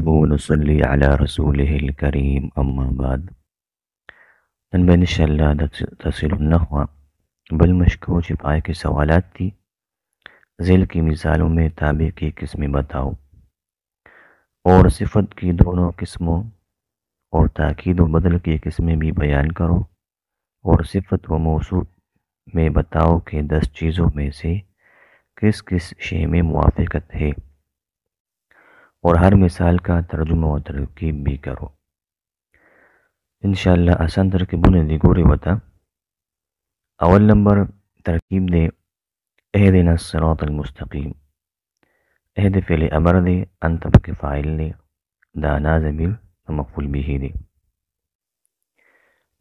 नहमदुहु व नुसल्ली अला रसूलिहिल करीम अम्मा बाद। तनबे इंशाअल्लाह तसिलुन नहवा बल मशको छिपाए के सवालात थी। ज़ेल की मिसालों में ताबे की किस्में बताओ और सिफत की दोनों किस्मों और ताकीद व बदल की किस्में भी बयान करो और सिफत व मौसूफ में बताओ कि 10 चीज़ों में से किस किस शे में मुवाफ़क़त है और हर मिसाल का तर्जुमा व तरकीब भी करो। इंशाअल्लाह आसान तरकीबों ने दिगोरे बता। अव्वल नंबर तरकीब दे एहदिना सिरातल मुस्तकीम। एहद फ़िल अमर दे, अंत के फ़ाइल दे, दा नाज़िबिल मफ़ूल बिही दे।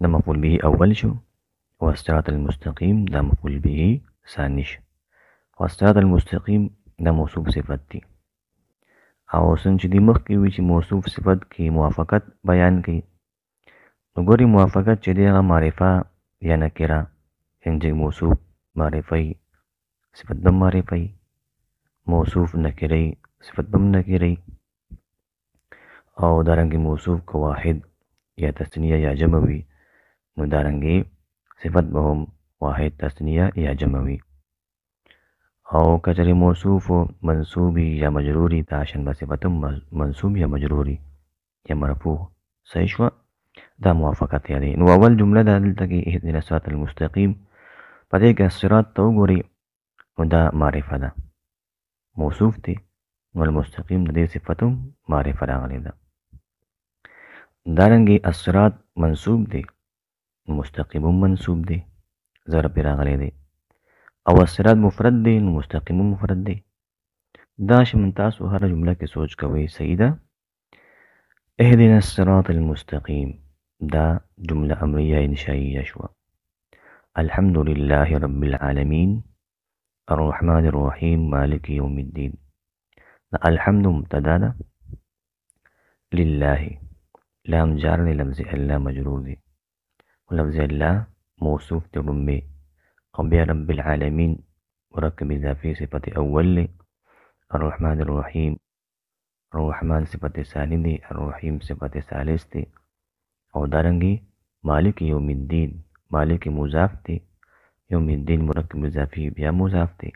दा मफ़ूल बिही अव्वल शो व सिरातल मुस्तकीम दा मफ़ूल बिही सानिश व सिरातल मुस्तकीम दा मौसूफ सिफत थी। आवसन ची दिमख की विच मौसूफ सिफत की मुवाफ़क़त बयान की। गोरी मुवाफ़क़त चेदेगा मारिफा या नकिरा इंजे मौसूफ मारिफ़ई सिफत बम मारिफ़ई मौसूफ नकिरई सिफत बम नकिरई और दारंगी मौसूफ को वाहिद या तस्निया या जमवी मुदारंगी सिफत बहम वाहिद तस्निया या जमवी और कचरे मौसूफ मंसूबी या मजरूरी ताशन बसिफतम मंसूब या मजरूरी या मरफू सहीशवा दा मुवाफ़क़त यानी अव्वल जुमला दाल तकी इहदिना सिरातल मुस्तकीम पदे के सिरात तो गोरी दा मारिफा दा मौसूफ थी वल मुस्तकीम दे सिफतुम मारिफा रागले दा दारंगी अस्सिरात मंसूब दे मुस्तकीम मंसूब दे ज़रब रागले दे और अस्सिरात मुफरद दे मुस्तकीम मुफरद दे दाश मुमताज़ हर जुमला के सोच का वही सईदा एहदिना सिरातल मुस्तकीम दा जुमला अमरिया इंशाइया शुआ। अल्हम्दुलिल्लाहि रब्बिल आलमीन अर्रहमानिर रहीम मालिकि यौमिद्दीन। अल्हम्दु मुब्तदा दा लिल्लाहि लाम जार ने लफ्ज़ अल्लाह मजरूर दे लफ्ज़ अल्लाह मौसूफ ते रुम्बे क़ब्या रब्बिल आलमीन मुरक्कब इज़ाफ़ी सिफ़त अव्वल ले अर्रहमानिर रहीम अर्रहमान सिफ़त सानी दे अर्रहीम सिफ़त सालिस दे और दारंगी मालिक यौमिद्दीन मालिक मुज़ाफ़ थे यौमिद्दीन मुरक्कब इज़ाफ़ी बिया मुज़ाफ़ थे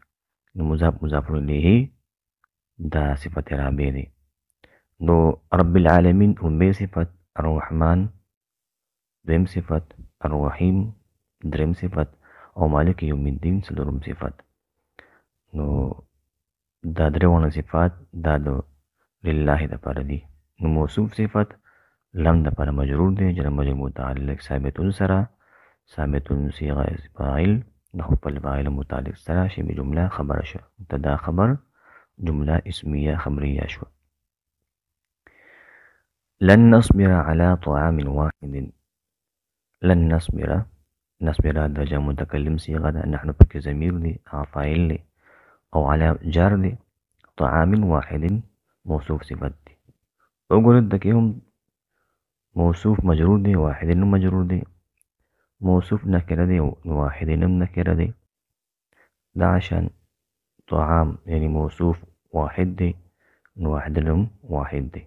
मुज़ाफ़ मुज़ाफ़ इलैहि दा सिफ़त राबे दे दो रब्बिल आलमीन उम्बे सिफ़त अर्रहमान द्वयम सिफ़त अर्रहीम द्वयम सिफ़त और मालिक यौमिद्दीन सदरुम सिफ़त नो दा द्रेवाना सिफ़ात दा दो लिल्लाहि दा पर दी नो मौसूफ सिफ़त लम दा पर मजरूर दे जरा मजरूर मुताल्लिक़ साबितुन सरा साबितुन सीगा फ़ाइल नहुफ़ल फ़ाइल मुताल्लिक़ सरा शिबि जुमला ख़बर शो मुब्तदा ख़बर जुमला इस्मिया ख़बरिया शो। लन नस्बिरा अला तआमिन वाहिदिन। लन नस्बिरा दा जा मुतकल्लिम सीगा दा नहनु पे ज़मीर दे फ़ाइल दे और अला जार दे तआमिन वाहिदिन मौसूफ सिफ़त दे ओगुरद दके हम मौसूफ मजरूर दे वाहिदिन मजरूर दे मौसूफ नकिरा दे वाहिदिन नकिरा दे दाशन तआम यानी मौसूफ वाहिद दे वाहिदिन वाहिद दे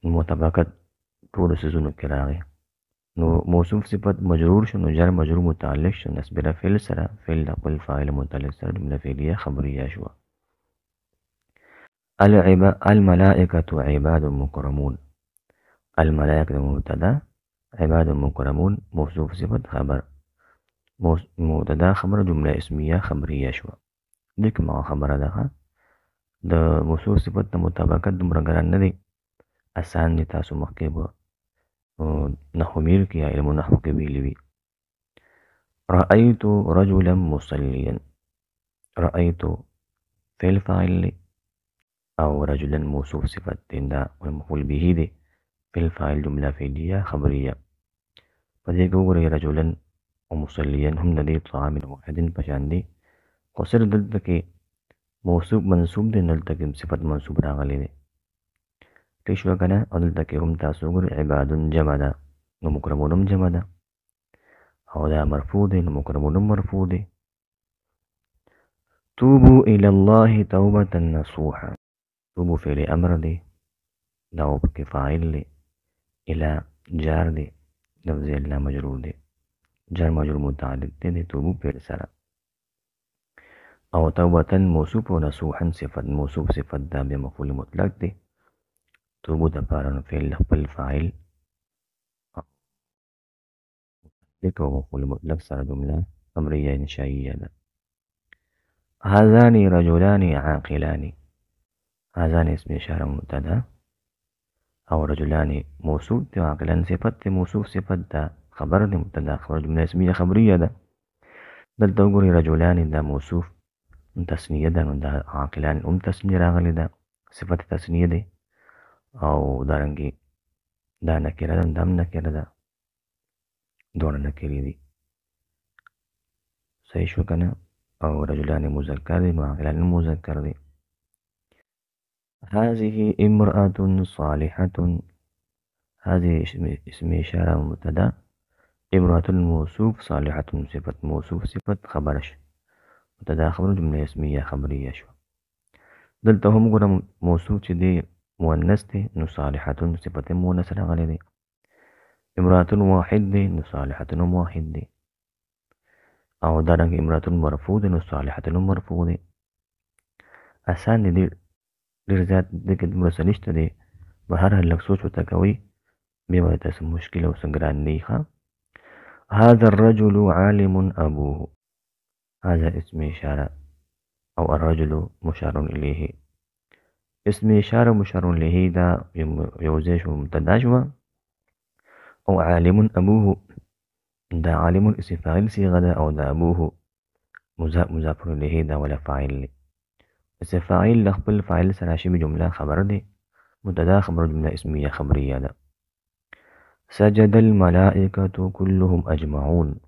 मुतबकत टोड़ से जुन किरागे नो मौसूफ सिफत मजरूर शो जार मजरूर मुताल्लिक़ शो नस्बिरा फ़िल सरा फ़िल नक़ल फ़ाइल मुताल्लिक़ सरा जुमला फ़िलिया ख़बरिया शुआ। अल मलाइकतु इबादुन मुकर्रमून। अल मलाइकतु मुब्तदा इबादुन मुकर्रमून मौसूफ सिफत ख़बर मुब्तदा ख़बर जुमला इस्मिया ख़बरिया शुआ। देख मा ख़बर दखा द मौसूफ सिफत मुताबकत दुमरा गरान नदे आसान ने तासु मक्के ब नहु मीर किया इल्म नहु के बिलिवी। रअयतु रजुलन मुसल्लियन। रअयतु फ़िल फ़ाइल और रजुलन मौसूफ सिफत तिंदा मफ़ूल बिही दे फ़िल फ़ाइल जुमला फ़िलिया ख़बरिया पदे को रे रजुलन और मुसल्लियन हम नदी तामिन वाहिदिन पशांदी क़सर दल तके मौसूफ मंसूब दे नल तके सिफत मंसूब रागले दे पेशवा कना अदल तके हम तासुगुर इबादुन जमादा नो मुकरमुनम जमादा और दा मरफू दे नो मुकरमुनम मरफू दे। तूबू इलल्लाहि तौबतन नसूहा तूबू फ़िल अमर दे دا وبکې فاعل دی، الی جار دی، لفظ الا مجرور دی، جار مجرور متعلق دی د توبو فعل سره. او توبتن موصوف او نصوحا صفت موصوف صفت دا بیا مفعول مطلق دی. توبو د پاره نو فعل خپل فاعل متعلق او مفعول مطلق سره جمله امریه انشائیه ده. هذان رجلان عاقلان، هذان اسم اشاره مبتدا او رجلان موصوف دی، عاقلان صفت دی، موصوف صفت ده، خبر دی مبتدا خبر جمله اسمیه خبریه ده. دلته وګورئ رجلان دا موصوف تسنیه ده، نو دا عاقلان هم تسنیه راغلی ده، صفت تسنیه دی. او دارنګې دا نکره ده، دا هم نکره ده، دواړه نکرې دي. صحیح شو که نه؟ او رجلان مذکر دی نو عاقلان مذکر دی. هذه امرأة صالحة، هذه اسم اشاره مبتدا، امرأة موصوف، صالحة صفت موصوف صفت خبرش مبتدا خبر جمله اسمیه خبریه شو. دلته هم ګوره موصوف چې دی مؤنث دی نو صالحة صفت مؤنث راغلی دی، امرأة واحد دی نو صالحة واحد دی، او دارنګه امرأة مرفوع دی نو صالحة مرفوع دی. آسان دی ډېر زیات دی کې دومره څه نشته دی، به هر هر لږ سوچ ورته کوئ بیا به ته څه مشکل او څه ګران نه وي. هذا الرجل عالم أبوه، هذا اسم إشارة أو الرجل مشار إليه، اسم إشارة مشار إليه دا يوزيش مبتدا شو، أو عالم أبوه دا عالم اسم فاعل صيغة دا، أو دا أبوه مضاف إليه دا ولا فاعل لي. اسم فاعل لخبل فاعل سراشي بجملة خبر دي، مبتدا خبر جملة اسمية خبرية دا. سجد الملائكة كلهم أجمعون،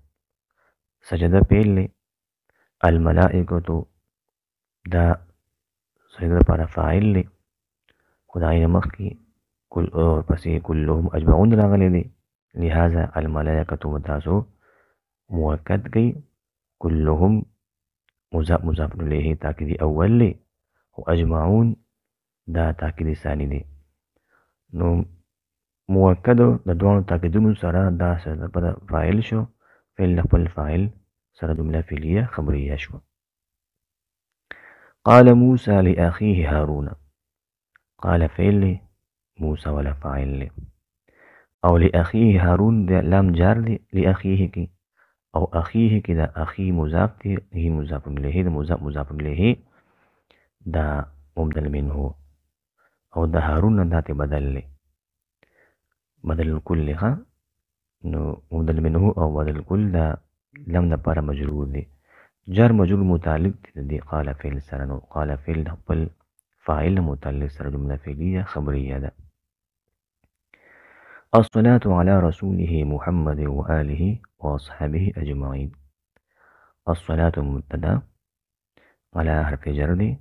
سجد فعل لي، الملائكة دا سجد پر فاعل لي، خدای مخکي کل اور پسې كلهم أجمعون راغلي دي، لهذا الملائكة متاسو مؤکد گئی، كلهم مضاف إليه تاکید اول لي، او أجمعون دا تاکید ثاني دي. نو مؤکد د دوانو تاکیدونو سره دا سره پر فاعل شو، فعل خپل فاعل سره جمله فعلیه خبریه شو. قال موسى لأخيه هارون، قال فعل موسى ولا فاعل لي، او لأخيه هارون دا لام جار دي لأخيه کی، او أخيه کی دا أخي مضاف دي، هي مضاف إليه دا مضاف إليه دا مبدل منه، او دا هارون دا تی بدل لي، بدل الكل ها، نو مبدل منه او بدل الكل دا لم دا پارا مجرور دي، جار مجرور متعلق دي قال فعل سره، نو قال فعل خپل فاعل متعلق سره جمله فعلیه خبریه ده. الصلاة على رسوله محمد وآله وأصحابه أجمعين، الصلاة مبتدا، على حرف جر دي،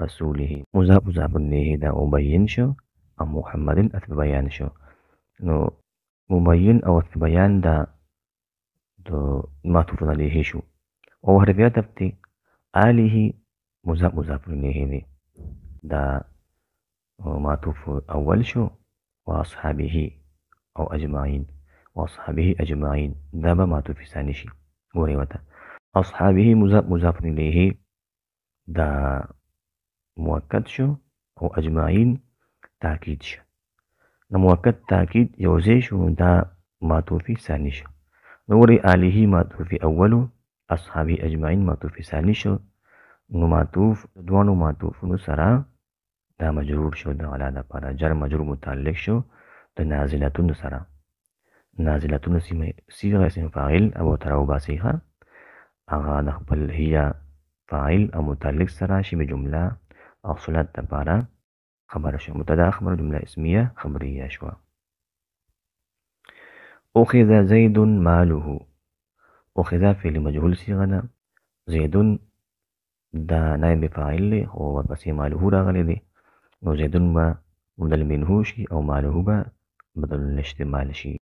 رسوله مضاف إليه دا مبين شو، او محمد أثب بيان شو، نو مبين او أثب بيان دا دو معطوف عليه شو، او حرف عطف دي، آله مضاف إليه دي دا معطوف أول شو، وأصحابه أو أجمعين، وأصحابه أجمعين دا با معطوف ثاني شي. ګورئ وته أصحابه مضاف إليه دا مؤکد شو، او أجمعين تاکید شو، نو مؤکد تاکید یوځای شو دا معطوف ثاني شو. نو ګورئ آله معطوف أولو، أصحابه أجمعين معطوف ثاني شو، نو معطوف دوانو معطوفونو سره دا مجرور شو، دا علا دا پارا جر مجرور متعلق شو دا نازلتون سره، نازلتون صيغه اسم فاعل ابو تراو باسیخه، اغا دا خپل هي فاعل او متعلق سره شی بجمله او صلت دا پارا خبر شو، مبتدا خبر جمله اسمیه خبریه شو. اخذ زيد ماله، اخذ فعل مجهول صيغه ده، زيد دا نائب فاعل لی، او ورپسې ماله راغلی دی، نو زیدون با بدل منه شي او ماله با بدل الاشتمال شي،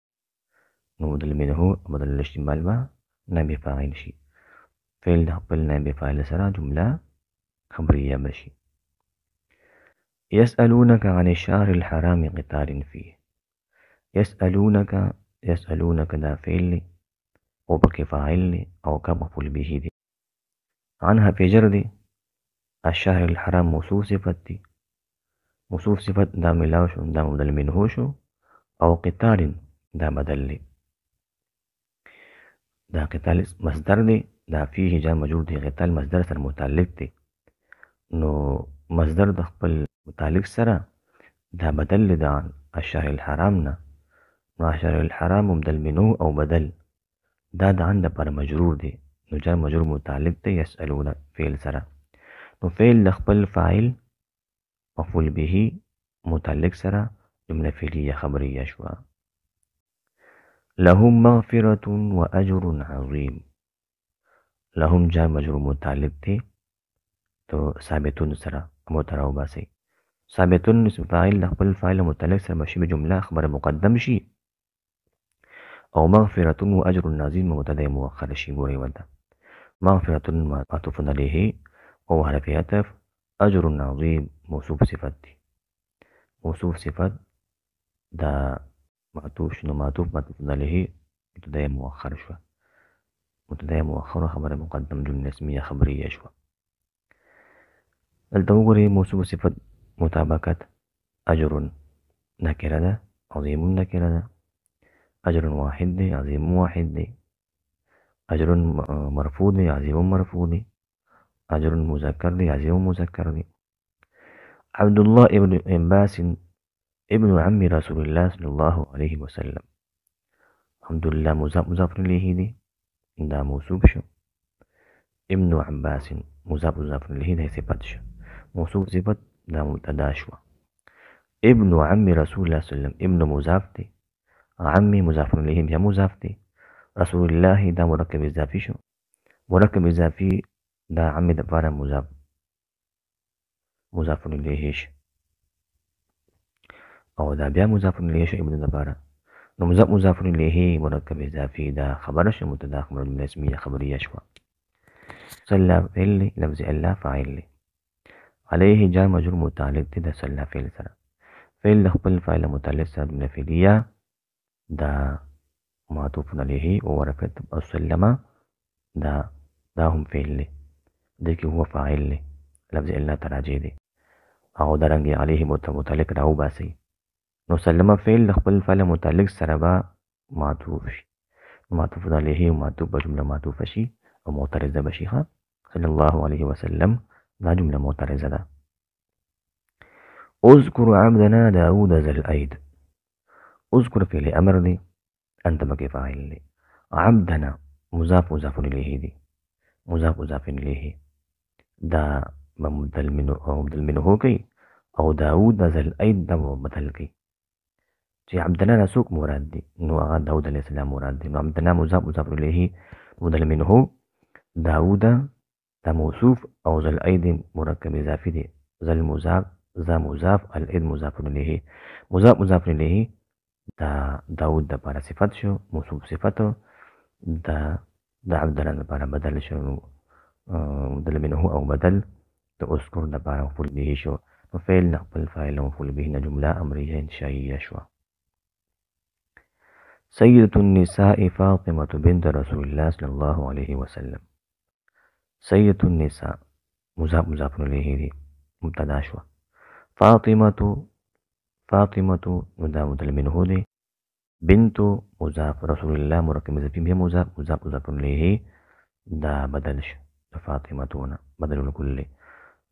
نو بدل منه بدل الاشتمال با نائب فاعل شي، فعل د خپل نائب فاعل سره جمله خبریه بشي. يسألونك عن الشهر الحرام قتال فيه. يسألونك دا فعل او بك فاعل او كمفعول به دي. عنها في جردي الشهر الحرام موصوف صفت دي. موصوف صفت دا ملاوش دا مدل منهوشو او قتال دا بدل دا قتال مصدر دي. دا فيه جا مجرور دي. قتال مصدر سر متعلق دي. نو مصدر د خپل متعلق سره دا بدل دا عن الشهر الحرام نه. نو الشهر الحرام مبدل منه او بدل دا د عن د پر مجرور دي. نو جار مجرور متعلق دي يسألون فعل سره. نو فعل د خپل فاعل مفعول به متعلق سره جمله فعلیه خبریه شوه. لهم مغفرة وأجر عظيم. لهم جار مجرور متعلق دي تو ثابتون سره متراو باسي. ثابتون اسم فاعل د خپل فاعل متعلق سره مشي بجمله خبر مقدم شي او مغفرة وأجر عظيم مبتدا مؤخر شي. ګورئ ودا مغفرة معطوف عليه او حرف عطف. أجر عظيم موصوف صفت دي. موصوف صفت دا معطوف شنو معطوف عليه مبتدا مؤخر شو. مبتدا مؤخر خبر مقدم جمله اسميه خبريه شو. دلته وګورئ موصوف صفت مطابقت أجر نكره ده عظيم نكره ده. أجر واحد دي عظيم واحد دي. أجر مرفوع دي عظيم مرفوع دي. أجر مذكر دي عظيم مذكر دي. عبد الله ابن عباس ابن عم رسول الله صلى الله عليه وسلم. عبد الله مضاف إليه دي دا موصوف شو. ابن عباس مضاف إليه ده صفت شو. موصوف صفت دا مبتدا شو. ابن عم رسول الله صلى الله عليه وسلم ابن مضاف دي. عمي مضاف إليه بیا مضاف دي. رسول الله دا مرکب اضافي شو. مرکب اضافي دا عمي دپاره مضاف إليه شو او دا بیا مضاف إليه شو ابن دپاره. نو مضاف إليه مرکب اضافي دا خبر شو مبتدا خبر جمله اسميه خبريه شو. صلى فعل لفظ الله فاعل عليه جار مجرور متعلق دي. دا صلى فعل سره. فعل خپل فاعل متعلق سره جمله فعليه دا معطوف عليه ورفت السلم دا هم فعل لي دي هو فاعل لي لفظ الله تراجع دي او درنګ عليه متعلق راو باسي. نو سلم فعل خپل فعل متعلق سره با معطوف شي. معطوف عليه ومعطوف بجمله معطوفه شي او معترضه بشي. صلى الله عليه وسلم دا جمله معترضه ده. اذكر عبدنا داود ذا الأيد. اذكر فعل امر دي انت بكي فاعل دي. عبدنا مضاف إليه دي. مضاف إليه دا مبدل منه کوي او داود ذا الأيد دا مبدل کوي. چې عبدنا رسوک مراد دي نو هغه داود علیه السلام مراد دي. نو عبدنا مضاف إليه مبدل منه. داود دا موصوف او ذا الأيد مرکب اضافي دي. ذا مضاف الأيد مضاف إليه. مضاف إليه دا داود دا پارا صفت شو موصوف صفت. دا عبدنا دا پارا بدل شو بدل منه او بدل. دا اذكر دا پارا مفعول به شو. وفعل نقبل فاعل مفعول به جملة أمرية إنشائية شو. سيدة النساء فاطمة بنت رسول الله صلى الله عليه وسلم. سيدة النساء مضاف إليه دي مبتدا شو. فاطمة مدام منه دي. بنت مضاف رسول الله مركب اضافي بها مضاف إليه دا بدل شو. فاطمة بدل الكل.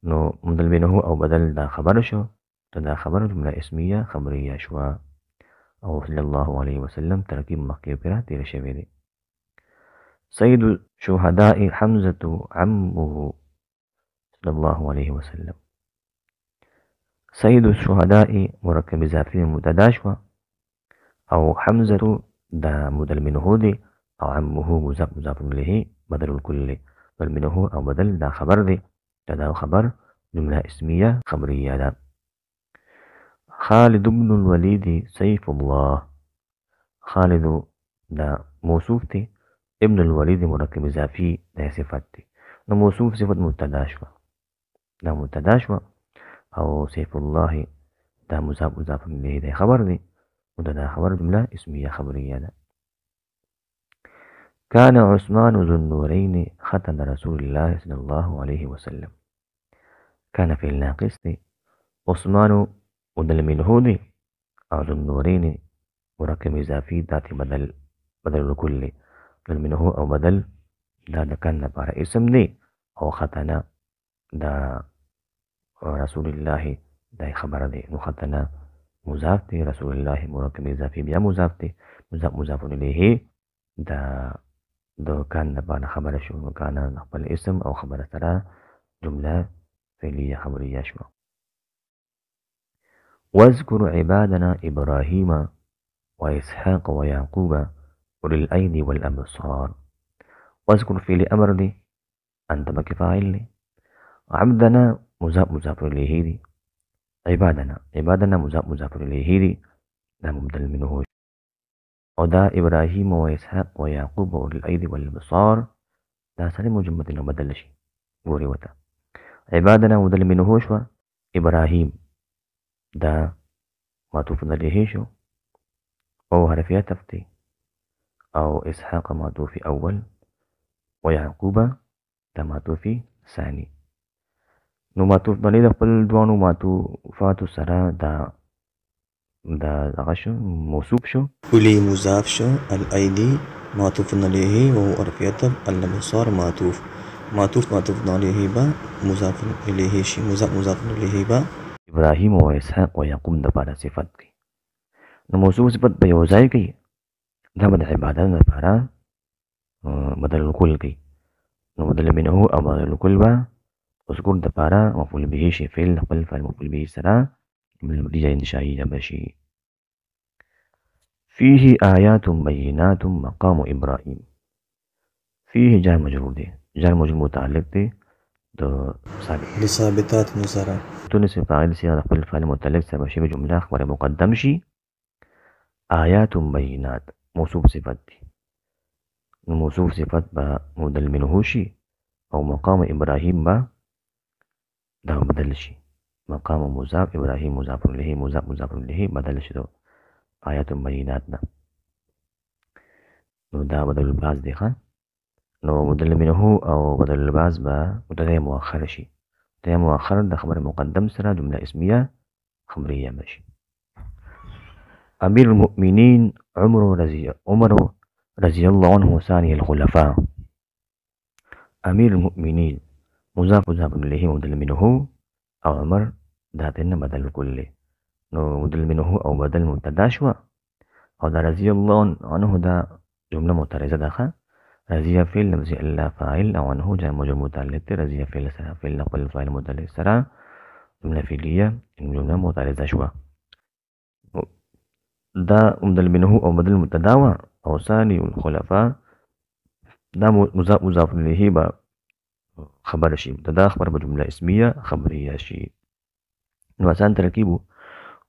نو مدل منه او بدل دا خبر شو. دا خبر جمله اسميه خبريه شو. او صلى الله عليه وسلم ترکیب مخکې پرا تیر شوی دی. سيد الشهداء حمزة عمه صلى الله عليه وسلم. سيد الشهداء مركب اضافي مبتدا شو او حمزة دا مدل منه دي او عمه مضاف إليه بدل الكل. بل منه او بدل دا خبر دي. دا خبر جملة اسمية خبرية دا. خالد بن الوليد سيف الله. خالد دا موصوف دي. ابن الوليد مركب اضافي دا صفت دي. نو موصوف صفت مبتدا شو. دا مبتدا شو أو سيف الله دا مضاف إليه دا خبر دي، وده دا خبر جملة اسمية خبرية ده. كان عثمان ذو النورين ختن رسول الله صلى الله عليه وسلم. كان في الناقص دي عثمان ودل منه دي أو ذو النورين مركب إضافي ذات بدل الكل دل منه أو بدل دا كان بارا اسم دي أو ختنا دا رسول الله دا خبر دي ختنا مضاف دي رسول الله مركب إضافي بیا مضاف دي مضاف إليه دا دو كان بارا خبر شو وكان خبر اسم أو خبر ترى جملة فعلية خبرية شو. واذكر عبادنا إبراهيم وإسحاق ويعقوب أولي الأيدي والأبصار. واذكر في الأمر دي أنت بك فاعل لي، عبدنا مضاف إليه دي، عبادنا مضاف إليه دي ده مبدل منه، ودا إبراهيم وإسحاق ويعقوب أولي الأيدي والأبصار ده سالم مجمد إنه بدل شي قوري وتا. عبادنا مبدل منه شو إبراهيم ده معطوف عليه شو أو حرفية تفتي، أو إسحاق معطوف أول، ويعقوب ده معطوف ثاني. نو معطوف باندې د خپل دوانو معطوفاتو سره دا غشو موصوف شو، ولي مضاف شو، الأيدي معطوف عليه وهو حرفية، الأبصار معطوف عليه با مضاف إليه شي، مضاف إليه با إبراهيم وإسحاق ويعقوب د پاره صفت کوي. نو موصوف صفت به یو ځای کوي، دا به د عبادت لپاره بدل الکل کوي. نو بدل منه او بدل الکل به اذكر د پاره مفعول به شي، فعل خپل فعل مفعول به سره جمله انشائیه بشي. فيه آيات بينات مقام إبراهيم. فيه جار مجرور دي، جار مجرور متعلق دي د لثابتات نظره تونس فاعل سي خپل فعل متعلق سره بشي بجمله خبر مقدم شي. آيات بينات موصوف صفت دي، موصوف صفت با مبدل منه شي، او مقام إبراهيم با دا بدل شي، مقام مضاف إبراهيم مضاف إليه مضاف إليه بدل شي دو آيات بينات نه. نو دا بدل الباز دي خان. نو بدل منه او بدل الباز با متغير مؤخر شي، متغير مؤخر دا خبر مقدم سره جملة اسمية خبرية ماشي. أمير المؤمنين عمر رضي الله عنه ثاني الخلفاء. أمير المؤمنين مضاف إليه مبدل منه، أو عمر داتنا بدل كله. نو بدل منه أو بدل مبتدا شوا، أو دا رضي الله عنه دا جملة معترضة داخل. رضي فعل لفظ الله فاعل، أو عنه جاء مجرور متعلق، رضي فعل سرا فعل نقل فاعل متعلق سرا جملة فعلية جملة معترضة شوا. دا مبدل منه أو بدل مبتدا أو ثاني الخلفاء دا مضاف إليه با خبر شي، مبتدا خبر بجملة اسمية خبرية شي. نو آسان ترکیبو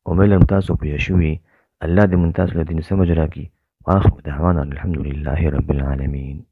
وميل الممتاز بيشوي الله دي ممتاز الذين سمج راكي، وآخر دعوانا الحمد لله رب العالمين.